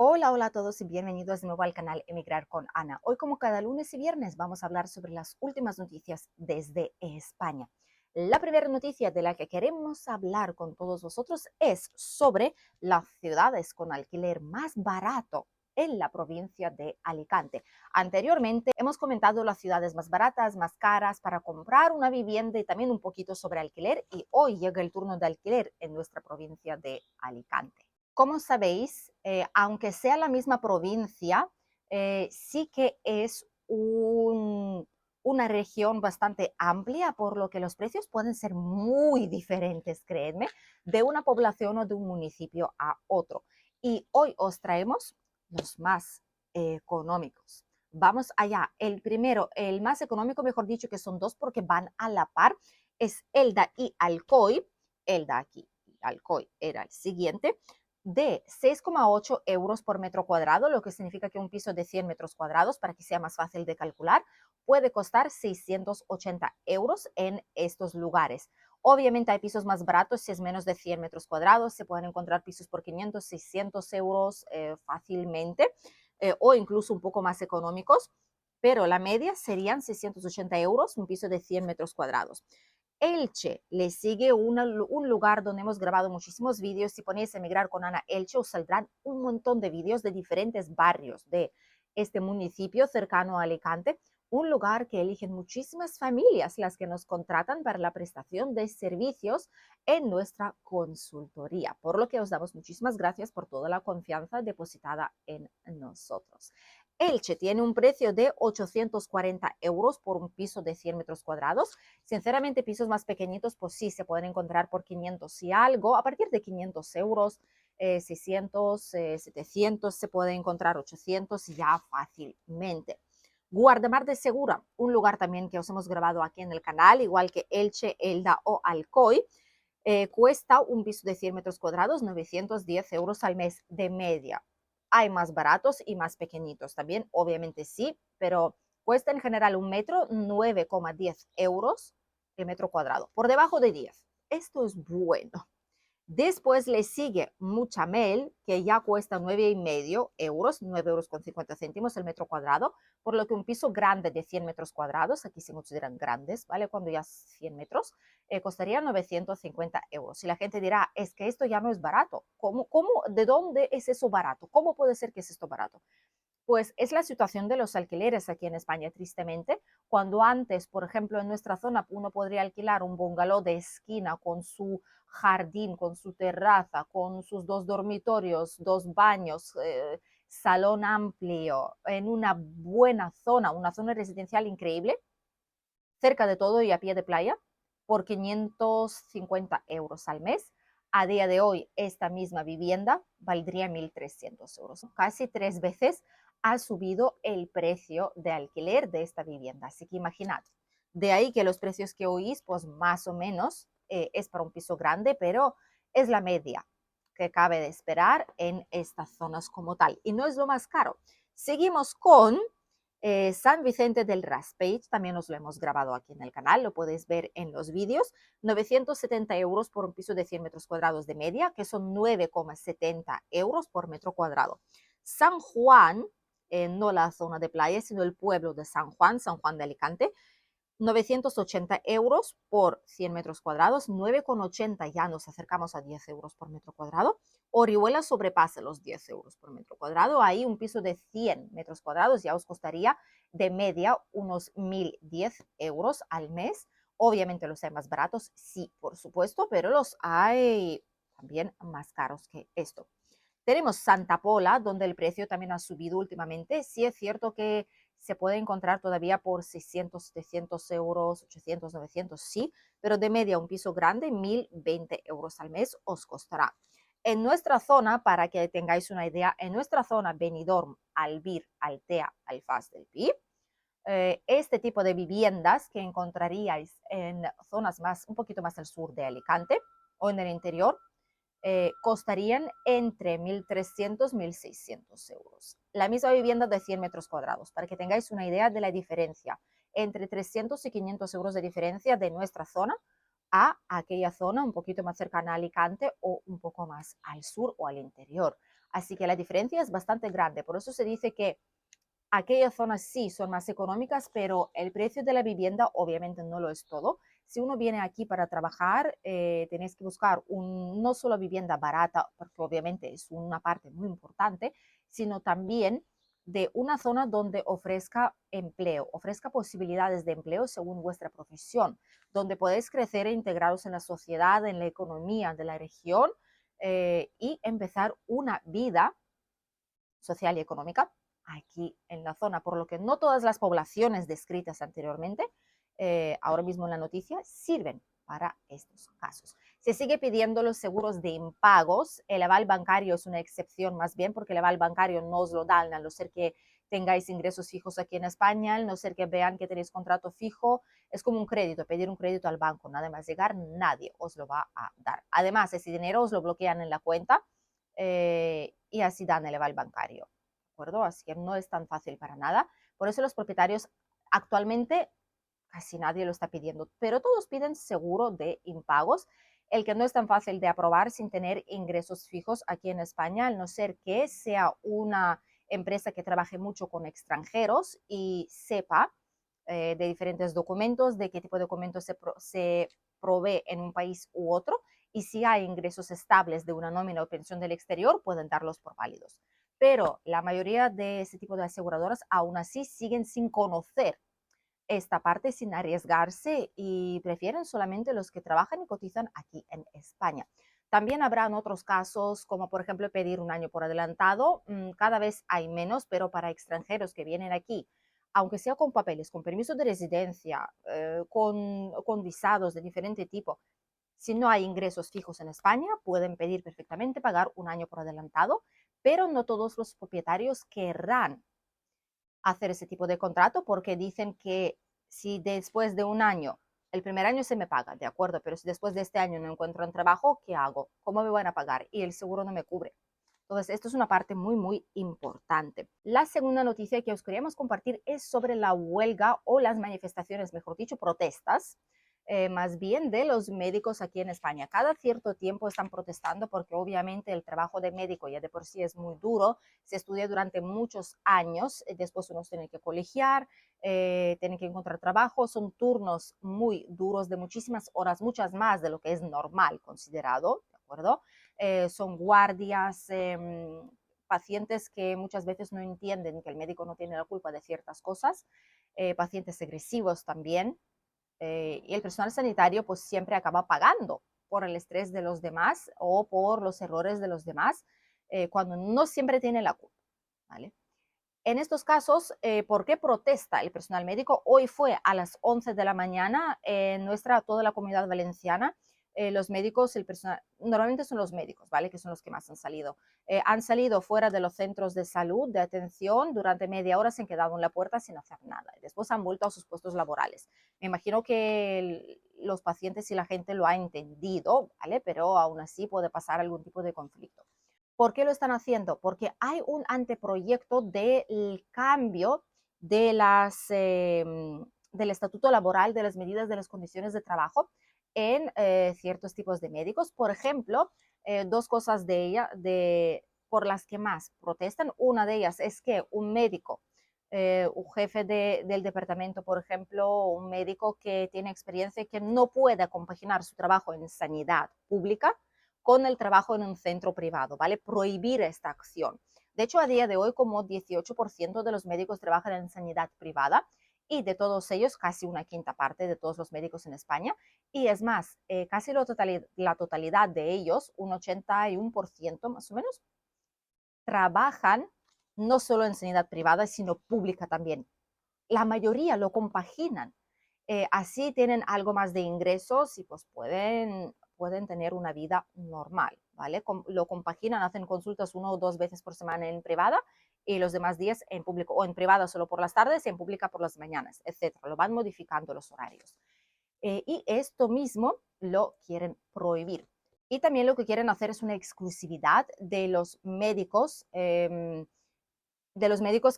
Hola, hola a todos y bienvenidos de nuevo al canal Emigrar con Ana. Hoy, como cada lunes y viernes, vamos a hablar sobre las últimas noticias desde España. La primera noticia de la que queremos hablar con todos vosotros es sobre las ciudades con alquiler más barato en la provincia de Alicante. Anteriormente hemos comentado las ciudades más baratas, más caras para comprar una vivienda y también un poquito sobre alquiler, y hoy llega el turno de alquiler en nuestra provincia de Alicante. Como sabéis, aunque sea la misma provincia, sí que es una región bastante amplia, por lo que los precios pueden ser muy diferentes, creedme, de una población o de un municipio a otro. Y hoy os traemos los más económicos. Vamos allá. El primero, el más económico, mejor dicho, que son dos porque van a la par, es Elda y Alcoy. Elda aquí y Alcoy era el siguiente, de 6,8 euros por metro cuadrado, lo que significa que un piso de 100 metros cuadrados, para que sea más fácil de calcular, puede costar 680 euros en estos lugares. Obviamente hay pisos más baratos, si es menos de 100 metros cuadrados, se pueden encontrar pisos por 500, 600 euros fácilmente, o incluso un poco más económicos, pero la media serían 680 euros un piso de 100 metros cuadrados. Elche le sigue un lugar donde hemos grabado muchísimos vídeos. Si ponéis Emigrar con Ana Elche, os saldrán un montón de vídeos de diferentes barrios de este municipio cercano a Alicante. Un lugar que eligen muchísimas familias las que nos contratan para la prestación de servicios en nuestra consultoría, por lo que os damos muchísimas gracias por toda la confianza depositada en nosotros. Elche tiene un precio de 840 euros por un piso de 100 metros cuadrados. Sinceramente, pisos más pequeñitos, pues sí, se pueden encontrar por 500 y algo. A partir de 500 euros, 600, 700, se puede encontrar 800 ya fácilmente. Guardamar de Segura, un lugar también que os hemos grabado aquí en el canal, igual que Elche, Elda o Alcoy, cuesta un piso de 100 metros cuadrados 910 euros al mes de media. Hay más baratos y más pequeñitos también, obviamente sí, pero cuesta en general un metro 9,10 euros el metro cuadrado, por debajo de 10. Esto es bueno. Después le sigue Muchamel, que ya cuesta 9,5 euros, 9 euros con 50 céntimos el metro cuadrado, por lo que un piso grande de 100 metros cuadrados, aquí se consideran grandes, ¿vale? Cuando ya 100 metros, costaría 950 euros. Y la gente dirá, es que esto ya no es barato. ¿De dónde es eso barato? ¿Cómo puede ser que es esto barato? Pues es la situación de los alquileres aquí en España, tristemente. Cuando antes, por ejemplo, en nuestra zona, uno podría alquilar un bungalow de esquina con su jardín, con su terraza, con sus dos dormitorios, dos baños, salón amplio, en una buena zona, una zona residencial increíble, cerca de todo y a pie de playa, por 550 euros al mes. A día de hoy, esta misma vivienda valdría 1.300 euros. Casi 3 veces ha subido el precio de alquiler de esta vivienda. Así que imaginad, de ahí que los precios que oís, pues más o menos es para un piso grande, pero es la media que cabe de esperar en estas zonas como tal. Y no es lo más caro. Seguimos con San Vicente del Raspeig, también os lo hemos grabado aquí en el canal, lo podéis ver en los vídeos. 970 euros por un piso de 100 metros cuadrados de media, que son 9,70 euros por metro cuadrado. San Juan, no la zona de playa, sino el pueblo de San Juan, San Juan de Alicante, 980 euros por 100 metros cuadrados, 9,80, ya nos acercamos a 10 euros por metro cuadrado. Orihuela sobrepasa los 10 euros por metro cuadrado. Ahí un piso de 100 metros cuadrados ya os costaría de media unos 1.010 euros al mes. Obviamente los hay más baratos, sí, por supuesto, pero los hay también más caros que esto. Tenemos Santa Pola, donde el precio también ha subido últimamente. Sí es cierto que se puede encontrar todavía por 600, 700 euros, 800, 900, sí, pero de media un piso grande, 1.020 euros al mes os costará. En nuestra zona, para que tengáis una idea, en nuestra zona, Benidorm, Albir, Altea, Alfaz del Pi, este tipo de viviendas que encontraríais en zonas un poquito más al sur de Alicante o en el interior, costarían entre 1.300 y 1.600 euros. La misma vivienda de 100 metros cuadrados, para que tengáis una idea de la diferencia, entre 300 y 500 euros de diferencia de nuestra zona a aquella zona un poquito más cercana a Alicante o un poco más al sur o al interior. Así que la diferencia es bastante grande. Por eso se dice que aquellas zonas sí son más económicas, pero el precio de la vivienda obviamente no lo es todo. Si uno viene aquí para trabajar, tenéis que buscar no solo vivienda barata, porque obviamente es una parte muy importante, sino también de una zona donde ofrezca empleo, ofrezca posibilidades de empleo según vuestra profesión, donde podéis crecer e integraros en la sociedad, en la economía de la región y empezar una vida social y económica aquí en la zona, por lo que no todas las poblaciones descritas anteriormente, ahora mismo en la noticia, sirven para estos casos. Se sigue pidiendo los seguros de impagos. El aval bancario es una excepción más bien, porque el aval bancario no os lo dan, a no ser que tengáis ingresos fijos aquí en España, a no ser que vean que tenéis contrato fijo. Es como un crédito, pedir un crédito al banco, nada más llegar, nadie os lo va a dar. Además, ese dinero os lo bloquean en la cuenta y así dan el aval bancario. ¿De acuerdo? Así que no es tan fácil para nada. Por eso los propietarios actualmente casi nadie lo está pidiendo, pero todos piden seguro de impagos, el que no es tan fácil de aprobar sin tener ingresos fijos aquí en España, al no ser que sea una empresa que trabaje mucho con extranjeros y sepa de diferentes documentos, de qué tipo de documentos se provee en un país u otro, y si hay ingresos estables de una nómina o pensión del exterior, pueden darlos por válidos. Pero la mayoría de ese tipo de aseguradoras aún así siguen sin conocer esta parte, sin arriesgarse, y prefieren solamente los que trabajan y cotizan aquí en España. También habrán otros casos, como por ejemplo pedir un año por adelantado. Cada vez hay menos, pero para extranjeros que vienen aquí, aunque sea con papeles, con permiso de residencia, con visados de diferente tipo, si no hay ingresos fijos en España, pueden pedir perfectamente pagar un año por adelantado, pero no todos los propietarios querrán hacer ese tipo de contrato, porque dicen que si después de un año, el primer año se me paga, de acuerdo, pero si después de este año no encuentro un trabajo, ¿qué hago? ¿Cómo me van a pagar? Y el seguro no me cubre. Entonces, esto es una parte muy, muy importante. La segunda noticia que os queríamos compartir es sobre la huelga o las manifestaciones, mejor dicho, protestas, más bien de los médicos aquí en España. Cada cierto tiempo están protestando porque obviamente el trabajo de médico ya de por sí es muy duro, se estudia durante muchos años, después uno tiene que colegiar, tiene que encontrar trabajo, son turnos muy duros de muchísimas horas, muchas más de lo que es normal considerado, ¿de acuerdo? Son guardias, pacientes que muchas veces no entienden que el médico no tiene la culpa de ciertas cosas, pacientes agresivos también, y el personal sanitario pues siempre acaba pagando por el estrés de los demás o por los errores de los demás, cuando no siempre tiene la culpa, ¿vale? En estos casos, ¿por qué protesta el personal médico? Hoy fue a las 11 de la mañana en toda la comunidad valenciana. Los médicos, el personal, normalmente son los médicos, ¿vale? Que son los que más han salido fuera de los centros de salud, de atención, durante media hora se han quedado en la puerta sin hacer nada. Y después han vuelto a sus puestos laborales. Me imagino que los pacientes y la gente lo ha entendido, ¿vale? Pero aún así puede pasar algún tipo de conflicto. ¿Por qué lo están haciendo? Porque hay un anteproyecto del cambio de del estatuto laboral, de las medidas de las condiciones de trabajo en ciertos tipos de médicos. Por ejemplo, dos cosas por las que más protestan. Una de ellas es que un médico, un jefe del departamento, por ejemplo, un médico que tiene experiencia y que no puede compaginar su trabajo en sanidad pública con el trabajo en un centro privado, ¿vale? Prohibir esta acción. De hecho, a día de hoy, como 18% de los médicos trabajan en sanidad privada, y de todos ellos, casi una quinta parte de todos los médicos en España. Y es más, casi la totalidad de ellos, un 81% más o menos, trabajan no solo en sanidad privada, sino pública también. La mayoría lo compaginan. Así tienen algo más de ingresos y pues pueden tener una vida normal, ¿vale? Lo compaginan, hacen consultas 1 o 2 veces por semana en privada y los demás días en público, o en privada solo por las tardes y en pública por las mañanas, etcétera. Lo van modificando los horarios. Y esto mismo lo quieren prohibir. Y también lo que quieren hacer es una exclusividad de los médicos que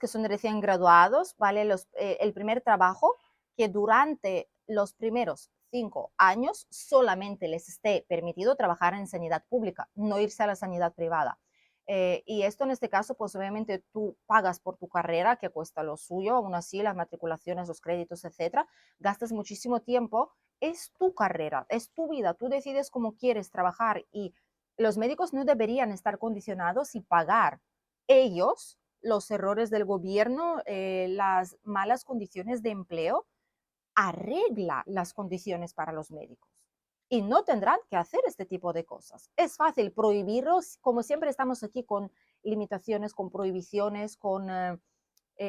son recién graduados, ¿vale? El primer trabajo, que durante los primeros 5 años solamente les esté permitido trabajar en sanidad pública, no irse a la sanidad privada. Y esto en este caso, pues obviamente tú pagas por tu carrera, que cuesta lo suyo, aún así las matriculaciones, los créditos, etcétera, gastas muchísimo tiempo, es tu carrera, es tu vida, tú decides cómo quieres trabajar y los médicos no deberían estar condicionados y pagar ellos los errores del gobierno, las malas condiciones de empleo, arregla las condiciones para los médicos y no tendrán que hacer este tipo de cosas. Es fácil prohibirlos, como siempre estamos aquí con limitaciones, con prohibiciones, con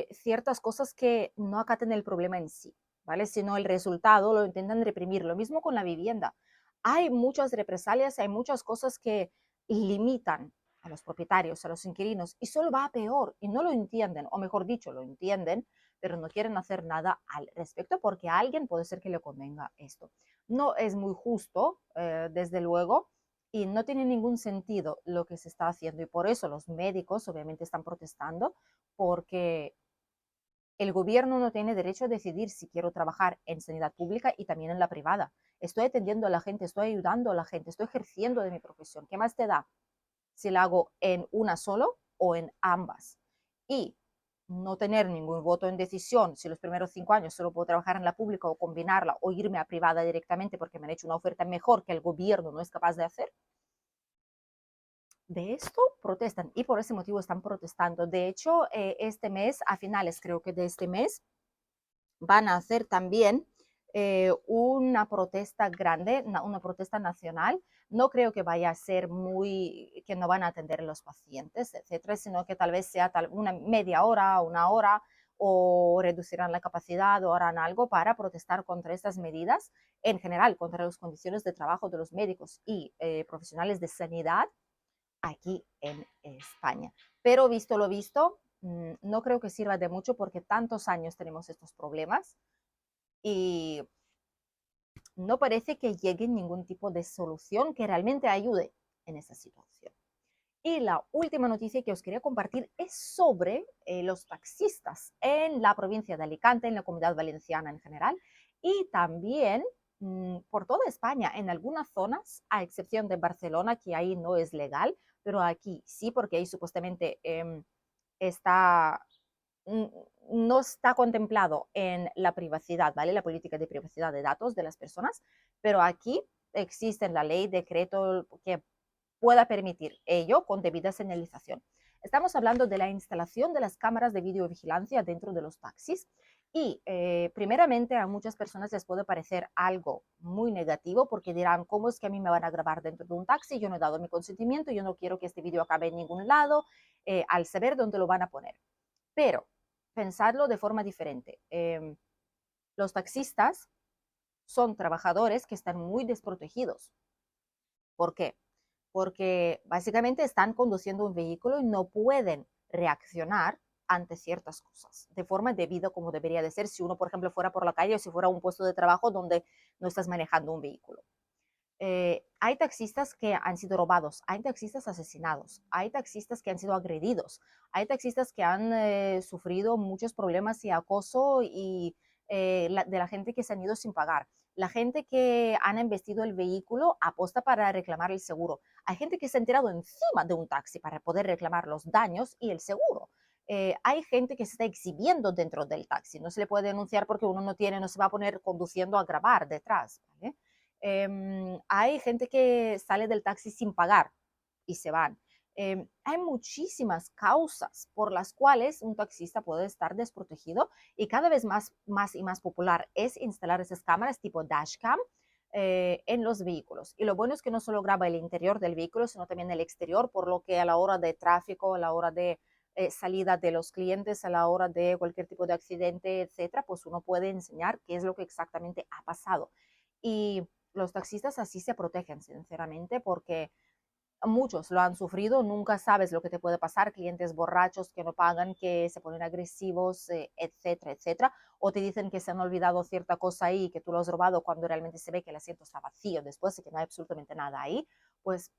ciertas cosas que no acaten el problema en sí, ¿vale? Sino el resultado lo intentan reprimir. Lo mismo con la vivienda. Hay muchas represalias, hay muchas cosas que limitan a los propietarios, a los inquilinos, y solo va a peor y no lo entienden, o mejor dicho, lo entienden, pero no quieren hacer nada al respecto porque a alguien puede ser que le convenga esto. No es muy justo, desde luego, y no tiene ningún sentido lo que se está haciendo y por eso los médicos obviamente están protestando porque el gobierno no tiene derecho a decidir si quiero trabajar en sanidad pública y también en la privada. Estoy atendiendo a la gente, estoy ayudando a la gente, estoy ejerciendo de mi profesión. ¿Qué más te da si la hago en una solo o en ambas? Y no tener ningún voto en decisión, si los primeros 5 años solo puedo trabajar en la pública o combinarla o irme a privada directamente porque me han hecho una oferta mejor que el gobierno no es capaz de hacer, de esto protestan y por ese motivo están protestando. De hecho, este mes, a finales creo que de este mes, van a hacer también una protesta grande, una protesta nacional. No creo que vaya a ser muy, que no van a atender a los pacientes, etcétera, sino que tal vez sea una media hora, una hora, o reducirán la capacidad o harán algo para protestar contra estas medidas, en general, contra las condiciones de trabajo de los médicos y profesionales de sanidad aquí en España. Pero visto lo visto, no creo que sirva de mucho porque tantos años tenemos estos problemas y no parece que llegue ningún tipo de solución que realmente ayude en esa situación. Y la última noticia que os quería compartir es sobre los taxistas en la provincia de Alicante, en la Comunidad Valenciana en general, y también por toda España, en algunas zonas, a excepción de Barcelona, que ahí no es legal, pero aquí sí, porque ahí supuestamente está, no está contemplado en la privacidad, ¿vale? La política de privacidad de datos de las personas, pero aquí existe en la ley, decreto que pueda permitir ello con debida señalización. Estamos hablando de la instalación de las cámaras de videovigilancia dentro de los taxis y primeramente a muchas personas les puede parecer algo muy negativo porque dirán, ¿cómo es que a mí me van a grabar dentro de un taxi? Yo no he dado mi consentimiento, yo no quiero que este vídeo acabe en ningún lado, al saber dónde lo van a poner. Pero pensarlo de forma diferente. Los taxistas son trabajadores que están muy desprotegidos. ¿Por qué? Porque básicamente están conduciendo un vehículo y no pueden reaccionar ante ciertas cosas de forma debida como debería de ser si uno, por ejemplo, fuera por la calle o si fuera un puesto de trabajo donde no estás manejando un vehículo. Hay taxistas que han sido robados, hay taxistas asesinados, hay taxistas que han sido agredidos, hay taxistas que han sufrido muchos problemas y acoso y de la gente que se han ido sin pagar, la gente que han embestido el vehículo aposta para reclamar el seguro, hay gente que se ha enterado encima de un taxi para poder reclamar los daños y el seguro. Hay gente que se está exhibiendo dentro del taxi, no se le puede denunciar porque uno no tiene, no se va a poner conduciendo a grabar detrás, ¿vale? Hay gente que sale del taxi sin pagar y se van. Hay muchísimas causas por las cuales un taxista puede estar desprotegido y cada vez más y más popular es instalar esas cámaras tipo dashcam en los vehículos. Y lo bueno es que no solo graba el interior del vehículo, sino también el exterior, por lo que a la hora de tráfico, a la hora de salida de los clientes, a la hora de cualquier tipo de accidente, etcétera, pues uno puede enseñar qué es lo que exactamente ha pasado. Y los taxistas así se protegen, sinceramente, porque muchos lo han sufrido, nunca sabes lo que te puede pasar, clientes borrachos que no pagan, que se ponen agresivos, etcétera, etcétera, o te dicen que se han olvidado cierta cosa ahí, que tú lo has robado cuando realmente se ve que el asiento está vacío después y que no hay absolutamente nada ahí, pues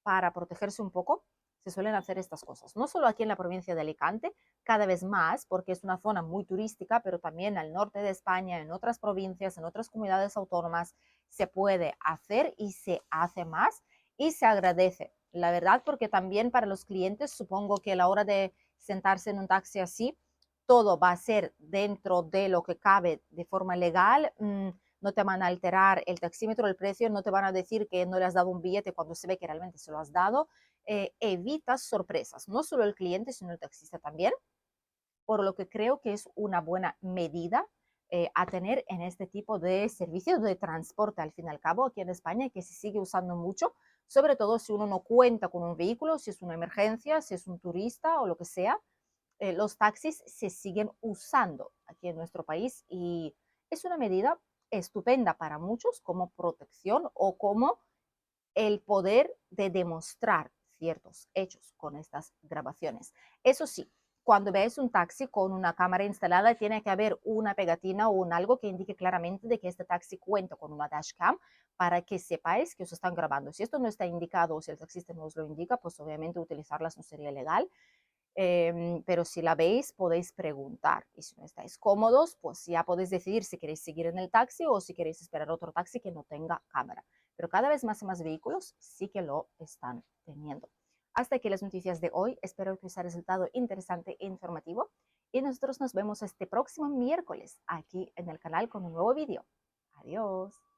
para protegerse un poco se suelen hacer estas cosas. No solo aquí en la provincia de Alicante, cada vez más, porque es una zona muy turística, pero también al norte de España, en otras provincias, en otras comunidades autónomas, se puede hacer y se hace más y se agradece la verdad, porque también para los clientes supongo que a la hora de sentarse en un taxi así, todo va a ser dentro de lo que cabe de forma legal. No te van a alterar el taxímetro, el precio, no te van a decir que no le has dado un billete cuando se ve que realmente se lo has dado. Evitas sorpresas, no solo el cliente, sino el taxista también, por lo que creo que es una buena medida a tener en este tipo de servicios de transporte, al fin y al cabo, aquí en España, que se sigue usando mucho, sobre todo si uno no cuenta con un vehículo, si es una emergencia, si es un turista o lo que sea. Los taxis se siguen usando aquí en nuestro país y es una medida estupenda para muchos como protección o como el poder de demostrar ciertos hechos con estas grabaciones. Eso sí, cuando veáis un taxi con una cámara instalada, tiene que haber una pegatina o un algo que indique claramente de que este taxi cuenta con una dashcam para que sepáis que os están grabando. Si esto no está indicado o si el taxista no os lo indica, pues obviamente utilizarlas no sería legal. Pero si la veis podéis preguntar y si no estáis cómodos, pues ya podéis decidir si queréis seguir en el taxi o si queréis esperar otro taxi que no tenga cámara. Pero cada vez más y más vehículos sí que lo están teniendo. Hasta aquí las noticias de hoy. Espero que os haya resultado interesante e informativo. Y nosotros nos vemos este próximo miércoles aquí en el canal con un nuevo vídeo. Adiós.